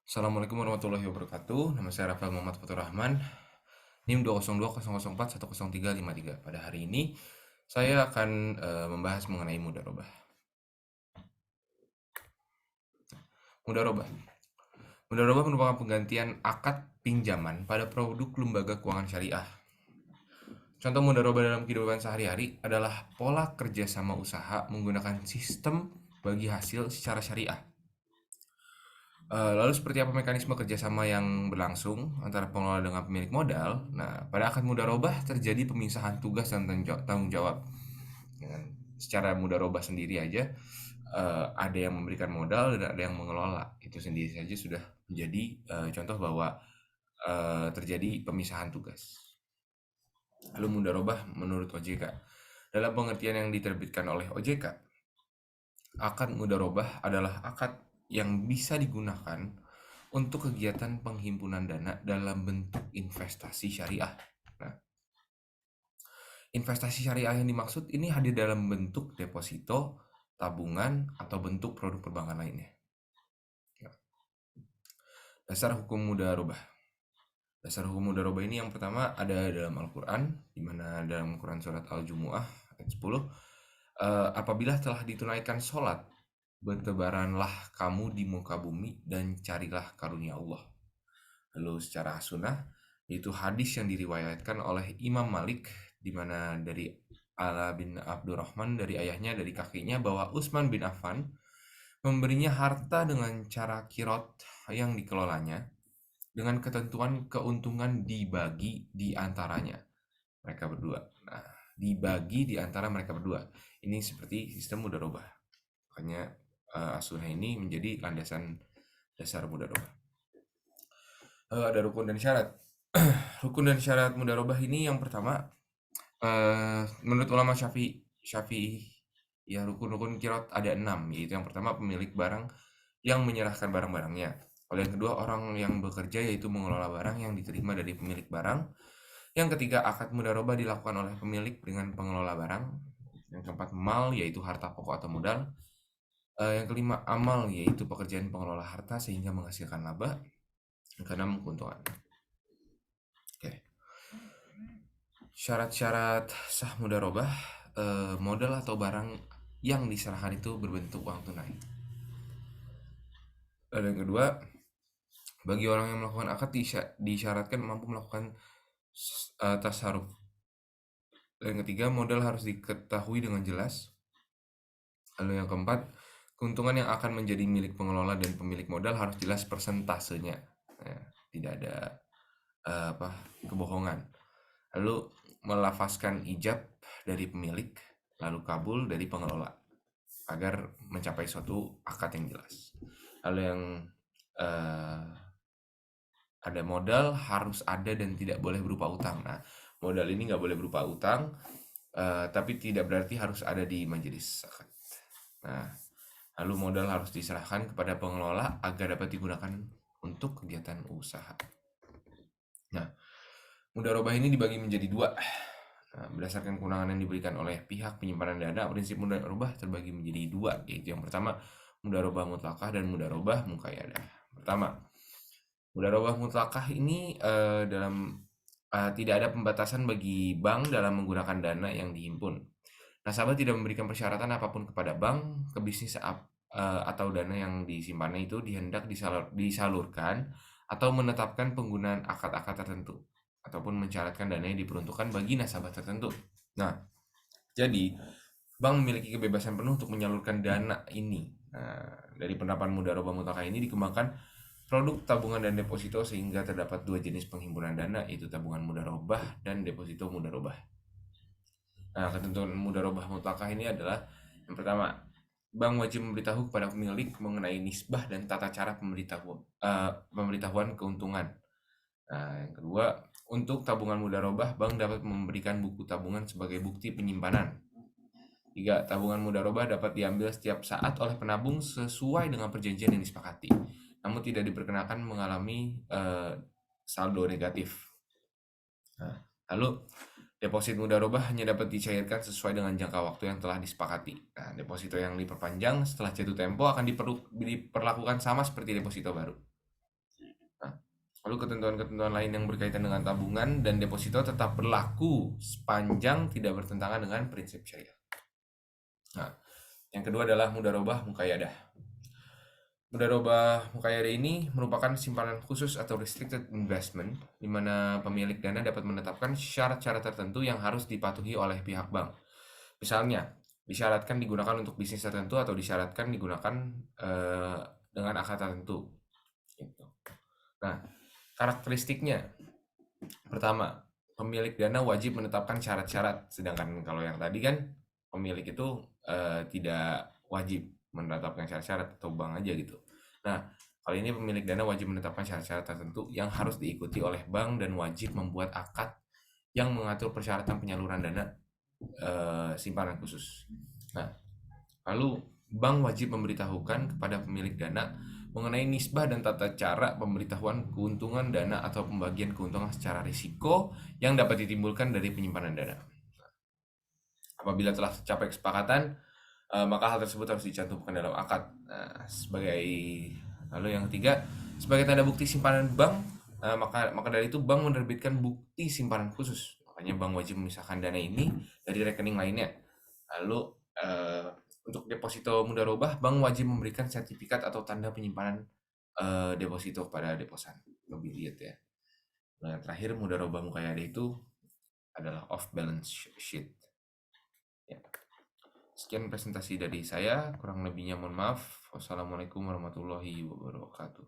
Assalamualaikum warahmatullahi wabarakatuh. Nama saya Rafael Muhammad Fatur Rahman. NIM 2020004100353. Pada hari ini saya akan membahas mengenai mudharabah. Mudharabah. Mudharabah merupakan penggantian akad pinjaman pada produk lembaga keuangan syariah. Contoh mudharabah dalam kehidupan sehari-hari adalah pola kerjasama usaha menggunakan sistem bagi hasil secara syariah. Lalu seperti apa mekanisme kerjasama yang berlangsung antara pengelola dengan pemilik modal? Nah, pada akad mudharabah terjadi pemisahan tugas dan tanggung jawab. Dengan secara mudharabah sendiri aja, ada yang memberikan modal dan ada yang mengelola. Itu sendiri saja sudah menjadi contoh bahwa terjadi pemisahan tugas. Lalu mudharabah menurut OJK. Dalam pengertian yang diterbitkan oleh OJK, akad mudharabah adalah akad yang bisa digunakan untuk kegiatan penghimpunan dana dalam bentuk investasi syariah. Nah, investasi syariah yang dimaksud ini hadir dalam bentuk deposito, tabungan, atau bentuk produk perbankan lainnya. Nah, dasar hukum mudharabah. Dasar hukum mudharabah ini yang pertama ada dalam Al-Quran, di mana dalam Quran surat Al-Jumu'ah ayat 10, apabila telah ditunaikan sholat, bertebaranlah kamu di muka bumi dan carilah karunia Allah. Lalu secara sunnah, yaitu hadis yang diriwayatkan oleh Imam Malik, di mana dari Ala bin Abdurrahman dari ayahnya dari kakinya bahwa Utsman bin Affan memberinya harta dengan cara kirot yang dikelolanya dengan ketentuan keuntungan dibagi di antaranya mereka berdua. Nah, dibagi di antara mereka berdua. Ini seperti sistem mudharabah. Makanya as-sunnah ini menjadi landasan dasar mudharabah. Ada rukun dan syarat. Rukun dan syarat mudharabah ini yang pertama, menurut ulama Syafi'i, ya rukun-rukun kirot ada 6, yaitu yang pertama pemilik barang yang menyerahkan barang-barangnya. Lalu yang kedua orang yang bekerja yaitu mengelola barang yang diterima dari pemilik barang. Yang ketiga akad mudharabah dilakukan oleh pemilik dengan pengelola barang. Yang keempat mal yaitu harta pokok atau modal. Yang kelima amal yaitu pekerjaan pengelola harta sehingga menghasilkan laba. Yang keenam keuntungan. Oke. Syarat-syarat sah mudharabah, modal atau barang yang diserahkan itu berbentuk uang tunai. Lalu yang kedua, bagi orang yang melakukan akad disyaratkan mampu melakukan tasarruf. Dan yang ketiga, modal harus diketahui dengan jelas. Lalu yang keempat, keuntungan yang akan menjadi milik pengelola dan pemilik modal harus jelas persentasenya. Ya, tidak ada kebohongan. Lalu melafazkan ijab dari pemilik, lalu kabul dari pengelola agar mencapai suatu akad yang jelas. Lalu yang ada modal harus ada dan tidak boleh berupa utang. Nah, modal ini nggak boleh berupa utang, tapi tidak berarti harus ada di majelis akad. Nah, lalu modal harus diserahkan kepada pengelola agar dapat digunakan untuk kegiatan usaha. Nah, mudharabah ini dibagi menjadi dua. Nah, berdasarkan kewenangan yang diberikan oleh pihak penyimpanan dana, prinsip mudharabah terbagi menjadi dua, yaitu yang pertama mudharabah mutlaqah dan mudharabah muqayyadah. Pertama, mudharabah mutlaqah ini tidak ada pembatasan bagi bank dalam menggunakan dana yang dihimpun. Nasabah tidak memberikan persyaratan apapun kepada bank ke bisnis atau dana yang disimpannya itu dihendak disalurkan atau menetapkan penggunaan akad-akad tertentu ataupun mensyaratkan dana yang diperuntukkan bagi nasabah tertentu. Nah, jadi bank memiliki kebebasan penuh untuk menyalurkan dana ini. Nah, dari penerapan mudharabah mutlaqah ini dikembangkan produk tabungan dan deposito sehingga terdapat dua jenis penghimpunan dana, yaitu tabungan mudharabah dan deposito mudharabah. Nah, ketentuan mudharabah mutlaqah ini adalah yang pertama, bank wajib memberitahu kepada pemilik mengenai nisbah dan tata cara pemberitahuan keuntungan. Nah, yang kedua, untuk tabungan mudharabah, bank dapat memberikan buku tabungan sebagai bukti penyimpanan. 3. Tabungan mudharabah dapat diambil setiap saat oleh penabung sesuai dengan perjanjian yang disepakati, namun tidak diperkenakan mengalami saldo negatif. Nah, lalu Deposit mudharabah hanya dapat dicairkan sesuai dengan jangka waktu yang telah disepakati. Nah, deposito yang diperpanjang setelah jatuh tempo akan diperlakukan sama seperti deposito baru. Nah, lalu ketentuan-ketentuan lain yang berkaitan dengan tabungan dan deposito tetap berlaku sepanjang tidak bertentangan dengan prinsip syariah. Nah, yang kedua adalah mudharabah muqayyadah. Mudharabah muqayyadah ini merupakan simpanan khusus atau restricted investment di mana pemilik dana dapat menetapkan syarat-syarat tertentu yang harus dipatuhi oleh pihak bank. Misalnya, disyaratkan digunakan untuk bisnis tertentu atau disyaratkan digunakan dengan akad tertentu. Gitu. Nah, karakteristiknya pertama, pemilik dana wajib menetapkan syarat-syarat, sedangkan kalau yang tadi kan pemilik itu tidak wajib menetapkan syarat-syarat atau bank aja gitu. Nah, kali ini pemilik dana wajib menetapkan syarat-syarat tertentu yang harus diikuti oleh bank dan wajib membuat akad yang mengatur persyaratan penyaluran dana simpanan khusus. Nah, lalu bank wajib memberitahukan kepada pemilik dana mengenai nisbah dan tata cara pemberitahuan keuntungan dana atau pembagian keuntungan secara risiko yang dapat ditimbulkan dari penyimpanan dana. Apabila telah tercapai kesepakatan, maka hal tersebut harus dicantumkan dalam akad. Nah, lalu yang ketiga, sebagai tanda bukti simpanan bank, maka dari itu bank menerbitkan bukti simpanan khusus. Makanya bank wajib memisahkan dana ini dari rekening lainnya. Lalu untuk deposito mudharabah, bank wajib memberikan sertifikat atau tanda penyimpanan deposito kepada deposan. Lebih lihat ya. Nah, terakhir mudharabah muqayyadah itu adalah off balance sheet. Ya. Sekian presentasi dari saya, kurang lebihnya mohon maaf. Wassalamualaikum warahmatullahi wabarakatuh.